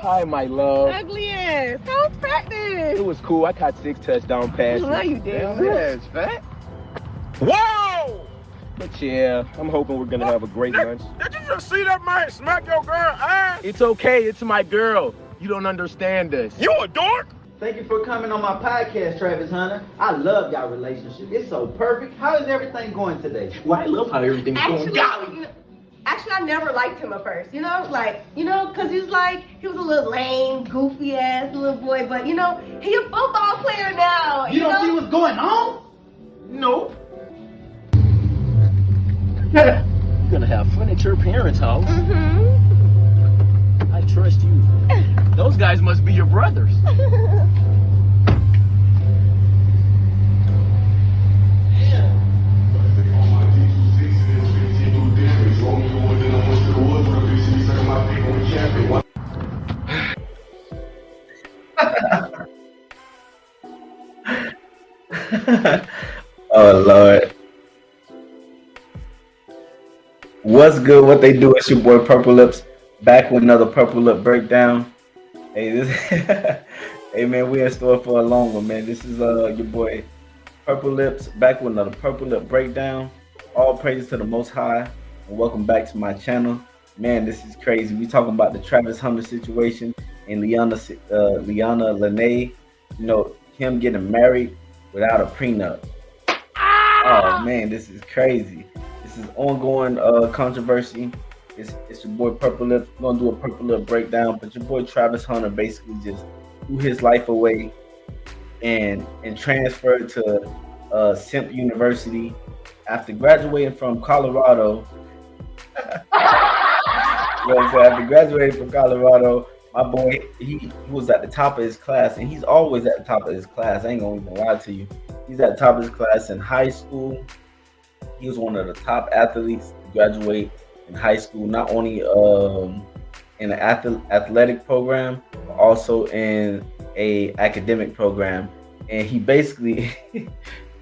Hi, my love. Ugly ass. How's practice? It was cool. I caught 6 touchdown passes. No, you didn't. Yes, fat. Whoa! But yeah, I'm hoping we're gonna have a great lunch. Did you just see that man smack your girl ass? It's okay. It's my girl. You don't understand this. You a dork? Thank you for coming on my podcast, Travis Hunter. I love y'all relationship. It's so perfect. How is everything going today? Well, I love how everything's going. Actually, I never liked him at first, because he was a little lame, goofy ass little boy, but he a football player now. You don't see what's going on? Nope. You're gonna have fun at your parents' house. Mm-hmm. I trust you. Those guys must be your brothers. Oh Lord. What's good? What they do? It's your boy Purple Lips back with another Purple Lip breakdown. Hey, hey man, we in store for a long one, man. This is your boy Purple Lips back with another Purple Lip breakdown. All praises to the Most High, and welcome back to my channel. Man, this is crazy. We talking about the Travis Hunter situation and Leanna Lenee. Him getting married without a prenup. Oh man, this is crazy. This is ongoing controversy. It's your boy Purple Lip. We're gonna do a Purple Lip breakdown, but your boy Travis Hunter basically just threw his life away and transferred to Simp University after graduating from Colorado. After graduating from Colorado, my boy, he was at the top of his class, and he's always at the top of his class. I ain't gonna even lie to you. He's at the top of his class in high school. He was one of the top athletes to graduate in high school, not only in an athletic program, but also in a academic program. And he basically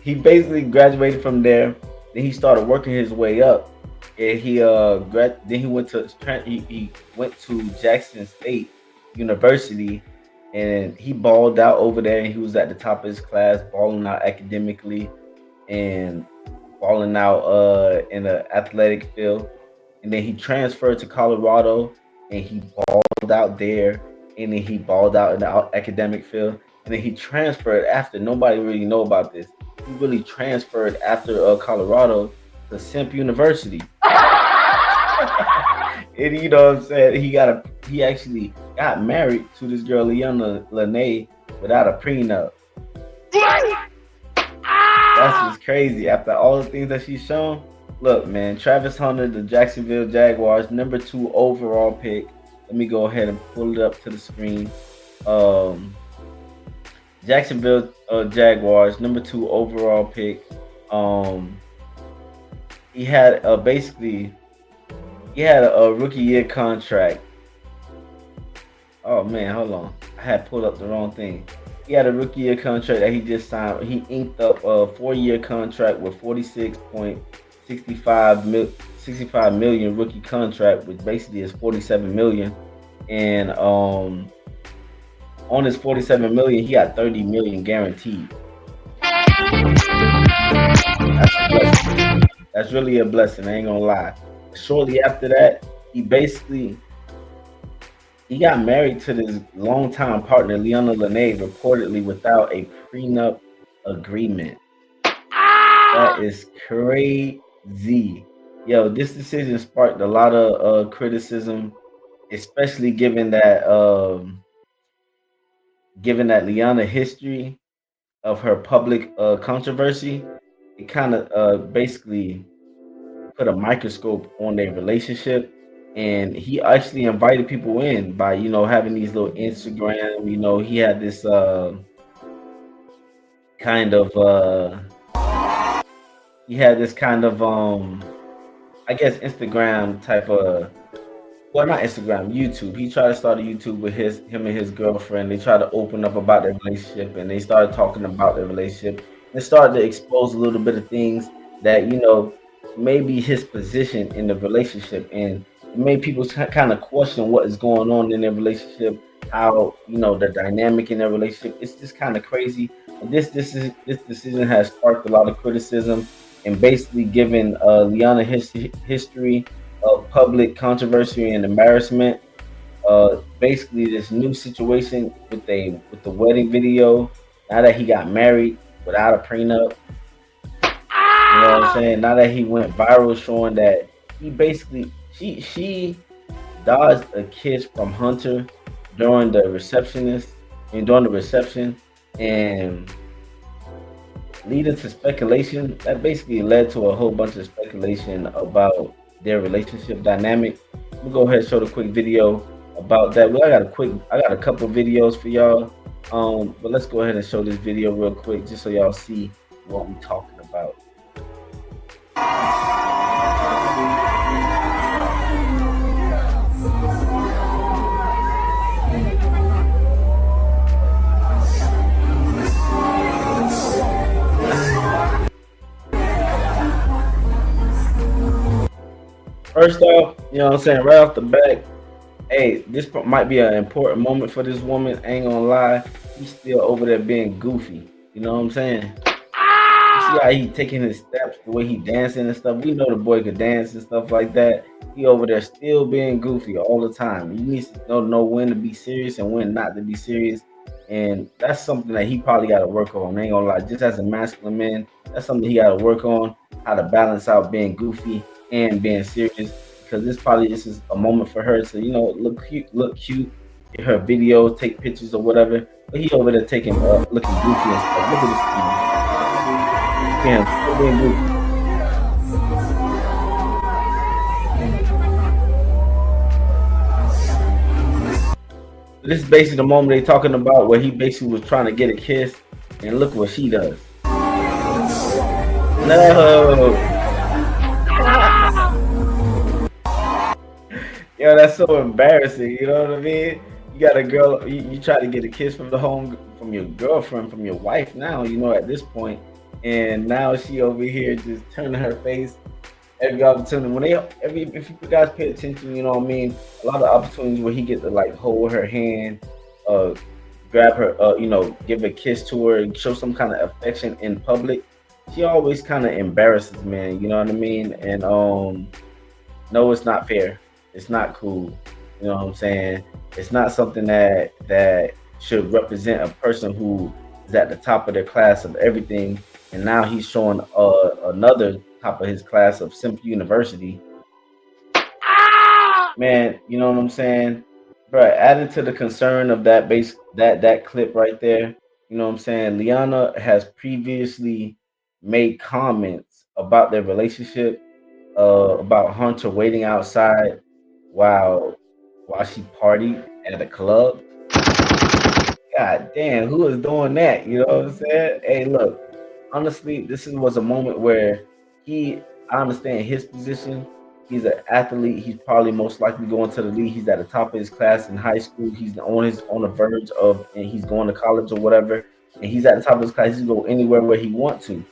graduated from there. Then he started working his way up. And then he went to Jackson State University, and he balled out over there. And he was at the top of his class, balling out academically and balling out in the athletic field. And then he transferred to Colorado, and he balled out there. And then he balled out in the academic field. And then he transferred after. Nobody really know about this. He really transferred after Colorado to Simp University. And you know what I'm saying? He actually got married to this girl Leanna Lenee without a prenup. That's just crazy. After all the things that she's shown, look, man, Travis Hunter, the Jacksonville Jaguars, number 2 overall pick. Let me go ahead and pull it up to the screen. Jacksonville Jaguars, number 2 overall pick. He had a rookie year contract. Oh man, hold on. I had pulled up the wrong thing. He had a rookie year contract that he just signed. He inked up a 4-year contract with 65 million rookie contract, which basically is 47 million. And on his 47 million, he got 30 million guaranteed. That's really a blessing. I ain't gonna lie. Shortly after that, he got married to this longtime partner, Leanna Lenee, reportedly without a prenup agreement. That is crazy. Yo, this decision sparked a lot of criticism, especially given that Leanna history of her public controversy. It kind of basically put a microscope on their relationship, and he actually invited people in by having these little Instagram. He had this I guess Instagram type of, well, not Instagram, YouTube. He tried to start a YouTube with him and his girlfriend. They tried to open up about their relationship, and they started talking about their relationship. They started to expose a little bit of things that maybe his position in the relationship, and it made people kind of question what is going on in their relationship. how the dynamic in their relationship. It's just kind of crazy. And this decision has sparked a lot of criticism and basically given Liana history of public controversy and embarrassment. Basically this new situation with the wedding video. Now that he got married without a prenup, you know what I'm saying? Now that he went viral, showing that he basically she dodged a kiss from Hunter during the during the reception, and leading to speculation. That basically led to a whole bunch of speculation about their relationship dynamic. We'll go ahead and show the quick video about that. Well, I got a couple videos for y'all. But let's go ahead and show this video real quick just so y'all see what we're talking about. First off, you know what I'm saying, right off the bat, hey, this might be an important moment for this woman. I ain't gonna lie, he's still over there being goofy. You know what I'm saying? You see how he taking his steps, the way he dancing and stuff. We know the boy could dance and stuff like that. He over there still being goofy all the time. He needs to know when to be serious and when not to be serious. And that's something that he probably got to work on. I ain't gonna lie, just as a masculine man, that's something he got to work on. How to balance out being goofy and being serious. Because this is a moment for her to look cute, get her videos, take pictures or whatever. But he over there taking looking goofy and stuff. Look at this. Yeah, being goofy. This is basically the moment they talking about where he basically was trying to get a kiss, and look what she does. No. Yo, that's so embarrassing. You know what I mean? You got a girl, you try to get a kiss from your girlfriend, from your wife now, at this point. And now she over here just turning her face every opportunity. If you guys pay attention, you know what I mean? A lot of opportunities where he get to like hold her hand, grab her, give a kiss to her, and show some kind of affection in public. She always kind of embarrasses, man. You know what I mean? And no, it's not fair. It's not cool. You know what I'm saying? It's not something that should represent a person who is at the top of their class of everything. And now he's showing another top of his class of Simp University. Man, you know what I'm saying? But adding to the concern of that that clip right there, you know what I'm saying? Leanna has previously made comments about their relationship, about Hunter waiting outside while she partied at a club. God damn, who is doing that? You know what I'm saying? Hey, look, honestly, was a moment where I understand his position. He's an athlete. He's probably most likely going to the league. He's at the top of his class in high school. He's on the verge of, and he's going to college or whatever. And he's at the top of his class. He can go anywhere where he wants to.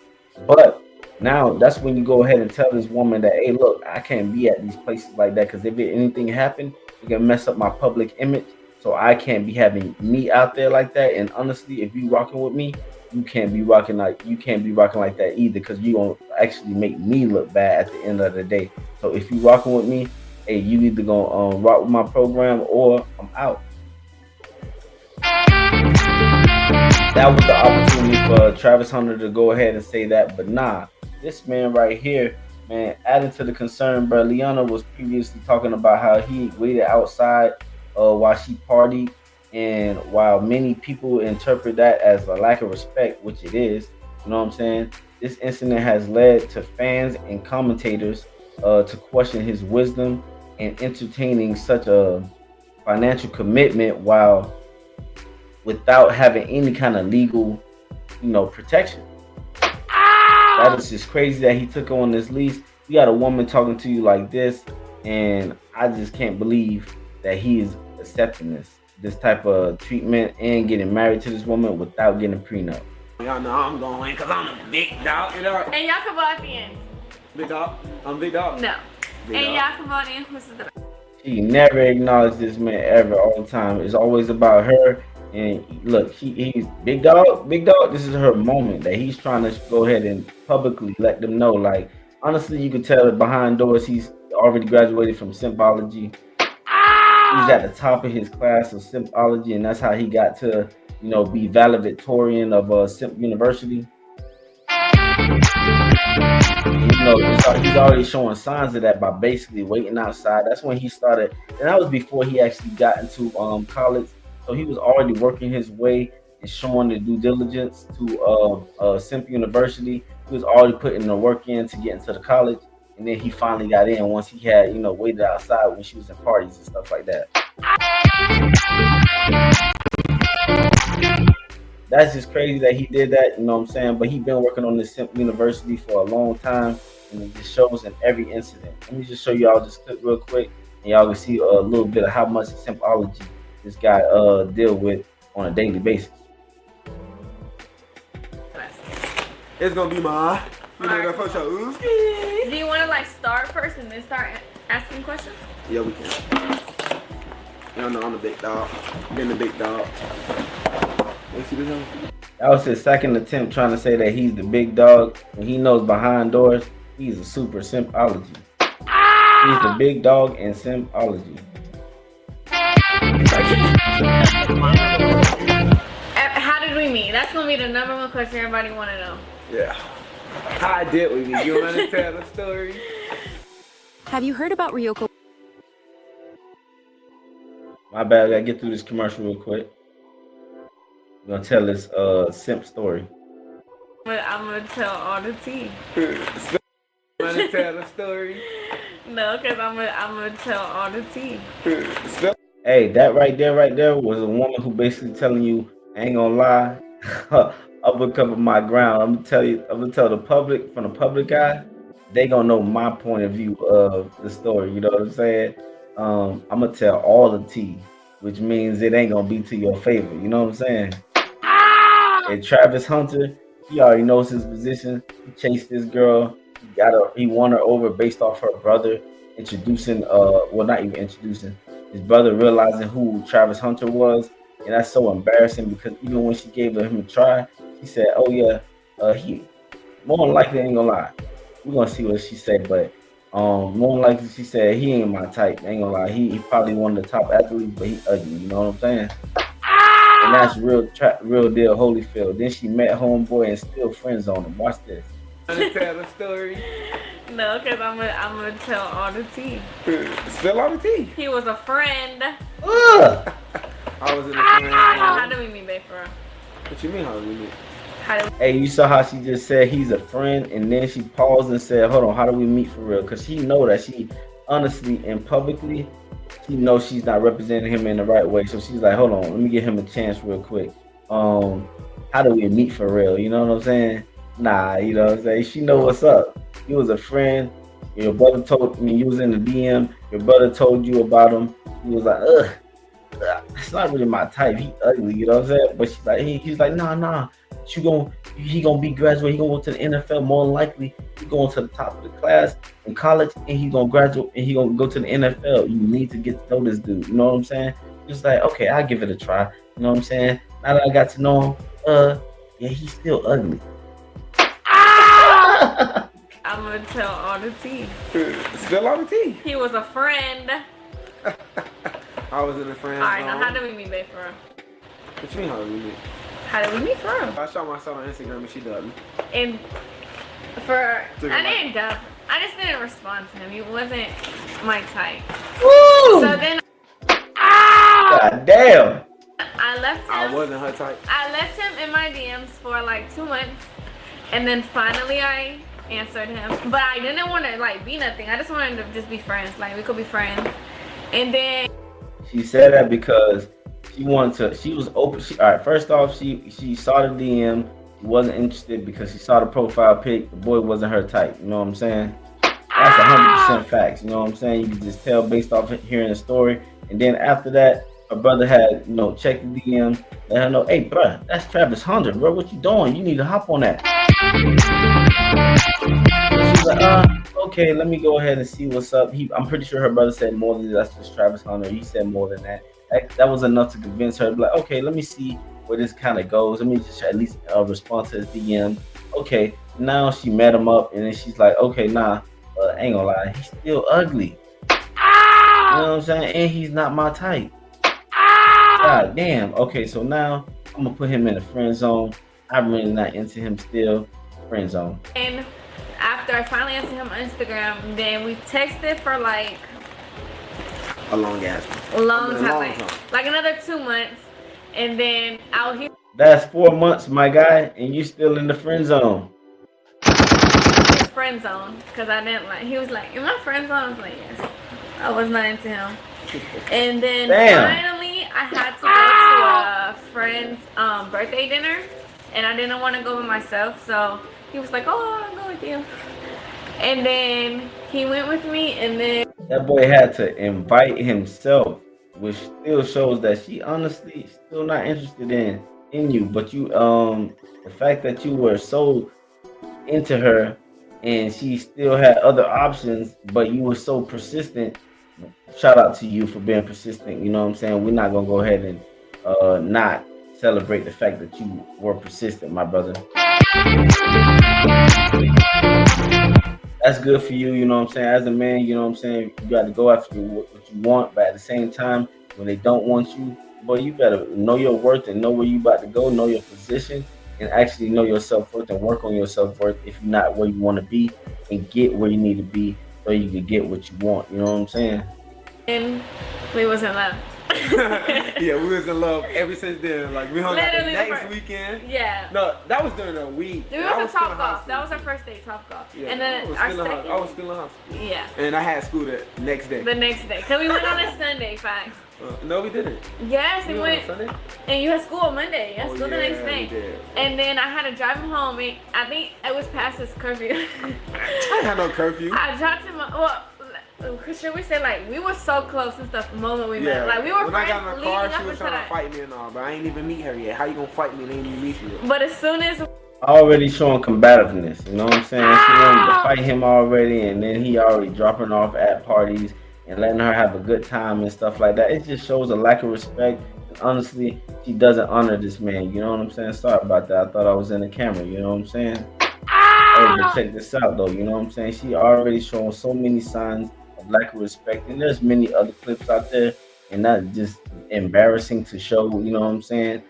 But now that's when you go ahead and tell this woman that, hey, look, I can't be at these places like that because if anything happened, it can mess up my public image. So I can't be having me out there like that. And honestly, if you rocking with me, you can't be rocking like that either, because you gonna actually make me look bad at the end of the day. So if you rocking with me, hey, you either gonna rock with my program or I'm out. That was the opportunity for Travis Hunter to go ahead and say that, but nah, this man right here, man, adding to the concern, bro. Leanna was previously talking about how he waited outside while she partied. And while many people interpret that as a lack of respect, which it is, you know what I'm saying? This incident has led to fans and commentators to question his wisdom and entertaining such a financial commitment without having any kind of legal, protection. That is just crazy that he took on this lease. You got a woman talking to you like this, and I just can't believe that he is accepting this type of treatment and getting married to this woman without getting a prenup. Y'all know I'm going because I'm a big dog. And y'all come on in. Big dog? I'm big dog? No. Big And dog. y'all come on in. Who's the She never acknowledged this man ever. All the time, it's always about her. And look, he's big dog, big dog. This is her moment that he's trying to go ahead and publicly let them know. Like honestly, you could tell that behind doors, he's already graduated from symbology. He's at the top of his class of symbology, and that's how he got to, be valedictorian of Simp University. And, he's already showing signs of that by basically waiting outside. That's when he started, and that was before he actually got into college. So he was already working his way and showing the due diligence to Simp University. He was already putting the work in to get into the college, and then he finally got in once he had, waited outside when she was in parties and stuff like that. That's just crazy that he did that, you know what I'm saying? But he's been working on this Simp University for a long time, and it just shows in every incident. Let me just show y'all this clip real quick, and y'all can see a little bit of how much simpology this guy deal with on a daily basis. It's gonna be my, that for sure. Do you want to start first and then start asking questions? Yeah, we can. Y'all know I'm the big dog. Been the big dog. You see this one? That was his second attempt trying to say that he's the big dog, and he knows behind doors he's a super simpology. He's the big dog in simpology. How did we meet? That's gonna be the number one question everybody want to know. Yeah. How I did with you. You want to tell the story? Have you heard about Ryoko? My bad, I gotta get through this commercial real quick. We're gonna tell this simp story. I'm gonna tell all the tea. You want to tell the story? No, because I'm gonna tell all the tea. Hey, that right there was a woman who basically telling you, I ain't gonna lie, I'm gonna cover my ground. I'm gonna tell the public, from the public eye, they gonna know my point of view of the story. You know what I'm saying? I'm gonna tell all the tea, which means it ain't gonna be to your favor. You know what I'm saying? And Travis Hunter, he already knows his position. He chased this girl. He won her over based off her brother introducing, well, not even introducing, his brother realizing who Travis Hunter was. And that's so embarrassing because even when she gave him a try, she said, oh yeah, he more than likely, ain't gonna lie. We're gonna see what she said, but more than likely she said he ain't my type. Ain't gonna lie. He probably one of the top athletes, but he ugly, you know what I'm saying? And that's real deal Holyfield. Then she met homeboy and still friends on him. Watch this. Want to tell the story? No, because I'm gonna tell all the tea. Spill all the tea. He was a friend. Ugh. I was in the friend. How do we meet, babe, for real? What you mean, how do we meet? Hey, you saw how she just said he's a friend, and then she paused and said, hold on, how do we meet for real? Because she know that she honestly and publicly, she knows she's not representing him in the right way. So she's like, hold on, let me give him a chance real quick. How do we meet for real? You know what I'm saying? Nah, you know what I'm saying? She know what's up. He was a friend. Your brother told me, you was in the DM. Your brother told you about him. He was like, ugh, it's not really my type. He ugly, you know what I'm saying? But she's like, he's like, nah. He gonna be graduate. He gonna go to the NFL more than likely. He going to the top of the class in college, and he gonna graduate, and he gonna go to the NFL. You need to get to know this dude. You know what I'm saying? It's like, okay, I'll give it a try. You know what I'm saying? Now that I got to know him, yeah, he's still ugly. I'm gonna tell all the tea. Spill all the tea. He was a friend. I was in the friend. Alright, now how do we meet, babe, for real? What you mean, how do we meet? How do we meet, for real? I shot myself on Instagram and she dubbed me. And I didn't dub. I just didn't respond to him. He wasn't my type. Woo! So then God damn. I left him. I wasn't her type. I left him in my DMs for like 2 months, and then finally I answered him. But I didn't want to be nothing. I just wanted to just be friends. Like, we could be friends. And then She said that because she wanted to. She was open. All right. First off, she saw the DM. She wasn't interested because she saw the profile pic. The boy wasn't her type. You know what I'm saying? That's 100% facts. You know what I'm saying? You can just tell based off hearing the story. And then after that, her brother had checked the DM, let her know, hey, bro, that's Travis Hunter, bro. What you doing? You need to hop on that. And she's like, okay, let me go ahead and see what's up. I'm pretty sure her brother said more than that's just Travis Hunter. He said more than that. That was enough to convince her to be like, okay, let me see where this kind of goes. Let me just at least respond to his DM. Okay, now she met him up, and then she's like, okay, nah, ain't gonna lie, he's still ugly. You know what I'm saying? And he's not my type. God damn. Okay, so now I'm gonna put him in the friend zone. I'm really not into him still. Friend zone. And after I finally answered him on Instagram, then we texted for like A long ass. long time, like another 2 months, and then out here. That's 4 months, my guy, and you still in the friend zone. Friend zone, because I didn't like. He was like, "In my friend zone," I was like, "Yes." I was not into him. And then finally, I had to go to a friend's birthday dinner, and I didn't want to go by myself, so he was like, "Oh, I'll go with you." And then he went with me, and then that boy had to invite himself, which still shows that she honestly still not interested in you. But you, the fact that you were so into her, and she still had other options, but you were so persistent. Shout out to you for being persistent. You know what I'm saying? We're not gonna go ahead and not celebrate the fact that you were persistent, my brother. That's good for you, you know what I'm saying? As a man, you know what I'm saying? You got to go after what you want, but at the same time, when they don't want you, boy, you better know your worth and know where you about to go, know your position, and actually know your self-worth and work on your self-worth if you're not where you want to be, and get where you need to be so you can get what you want. You know what I'm saying? and we was in love. Yeah, we was in love ever since then. Like we hung out the Literally next weekend. Yeah. No, that was during a week. We went to Top Golf. That was our first day, Top Golf. Yeah, and then I was still in high school. Yeah. And I had school the next day. The next day, cause we went on a Sunday, facts. No, we didn't. Yes, we We went. went on Sunday. And you had school on Monday. You had Oh, school the yeah, next day. we did. And then I had to drive him home. And I think it was past his curfew. I had no curfew. I dropped him. Should we say like we were so close since the moment we met? Like we were when friends I got in the leading car, up she was into trying that. to fight me and all, but I ain't even meet her yet. How you gonna fight me and ain't even meet you yet? But as soon as Already showing combativeness, you know what I'm saying? She wanted to fight him already, and then he already dropping off at parties and letting her have a good time and stuff like that. It just shows a lack of respect. And honestly, she doesn't honor this man. You know what I'm saying? Sorry about that. I thought I was in the camera. You know what I'm saying? Hey, but check this out though. You know what I'm saying? She already showing so many signs of lack of respect, and there's many other clips out there, and that's just embarrassing to show. You know what I'm saying?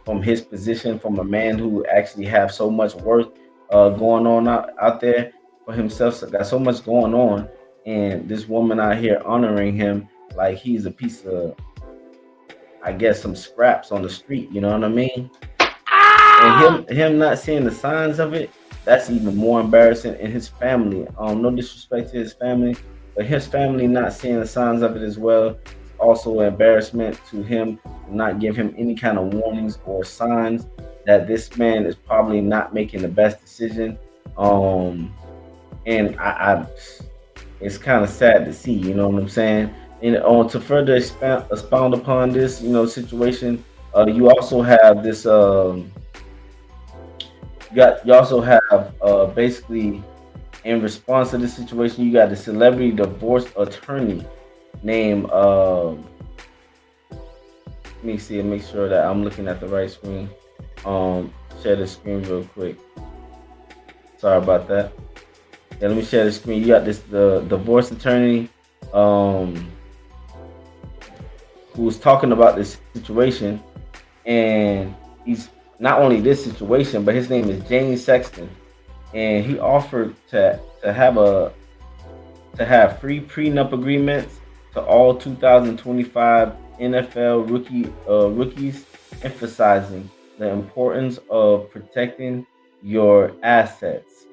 From his position, from a man who actually have so much worth going on out there for himself, so got so much going on, and this woman out here honoring him like he's a piece of, I guess, some scraps on the street. You know what I mean? And him not seeing the signs of it, that's even more embarrassing. And his family, no disrespect to his family, but his family not seeing the signs of it as well, also an embarrassment to him, not give him any kind of warnings or signs that this man is probably not making the best decision. And I it's kind of sad to see, you know what I'm saying? And to further expound upon this, you know, situation, you also have this. You also have basically in response to this situation, you got the celebrity divorce attorney named. Let me see and make sure that I'm looking at the right screen. Share the screen real quick. Sorry about that. Yeah, let me share the screen. You got the divorce attorney who's talking about this situation, and he's not only this situation, but his name is James Sexton, and he offered to have free prenup agreements to all 2025 NFL rookies, emphasizing the importance of protecting your assets.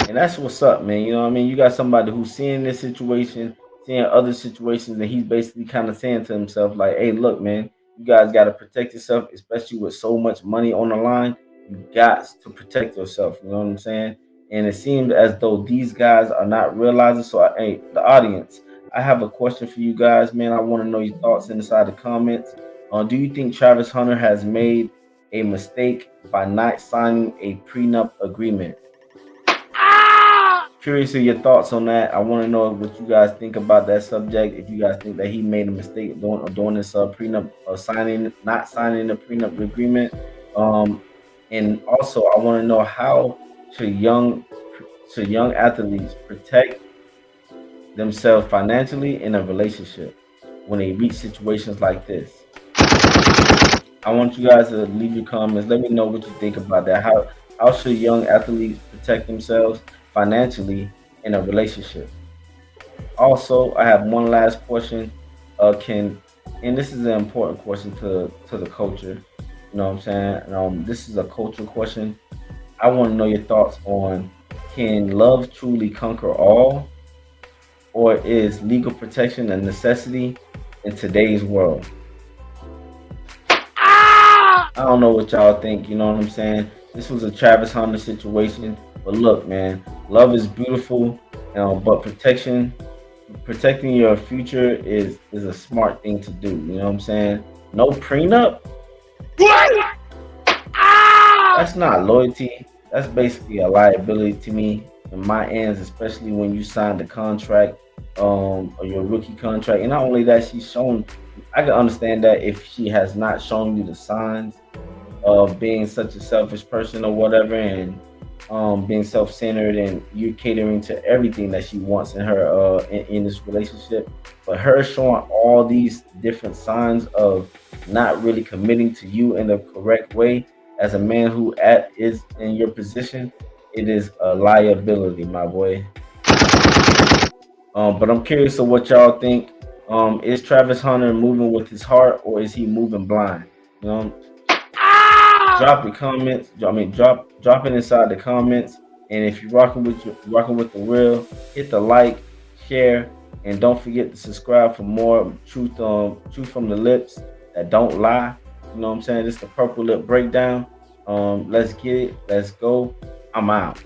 And that's what's up, man. You know what I mean? You got somebody who's seeing this situation, seeing other situations, and he's basically kind of saying to himself, like, hey, look, man, you guys got to protect yourself, especially with so much money on the line. You got to protect yourself. You know what I'm saying? And it seems as though these guys are not realizing. So, hey, the audience, I have a question for you guys, man. I want to know your thoughts inside the comments. Do you think Travis Hunter has made a mistake by not signing a prenup agreement? curious of your thoughts on that. I want to know what you guys think about that subject. If you guys think that he made a mistake doing this prenup, not signing the prenup agreement. Um, and also, I want to know how should young athletes protect themselves financially in a relationship when they reach situations like this. I want you guys to leave your comments. Let me know what you think about that. How should young athletes protect themselves financially in a relationship? Also, I have one last question. Can and this is an important question to the culture. You know what I'm saying? This is a cultural question. I want to know your thoughts on, can love truly conquer all, or is legal protection a necessity in today's world? I don't know what y'all think, you know what I'm saying? This was a Travis Hunter situation. But look, man, love is beautiful, but protecting your future is a smart thing to do. You know what I'm saying? No prenup. That's not loyalty. That's basically a liability to me in my ends, especially when you sign the contract, or your rookie contract. And not only that, she's shown. I can understand that if she has not shown you the signs of being such a selfish person or whatever, and being self-centered, and you catering to everything that she wants in her in this relationship. But her showing all these different signs of not really committing to you in the correct way, as a man who is in your position, it is a liability, my boy. But I'm curious of what y'all think. Is Travis Hunter moving with his heart, or is he moving blind? You know, drop your comments. Drop it inside the comments. And if you're rocking with the real, hit the like, share, and don't forget to subscribe for more truth from the lips that don't lie. You know what I'm saying? This is the Purple Lip Breakdown. Let's get it. Let's go. I'm out.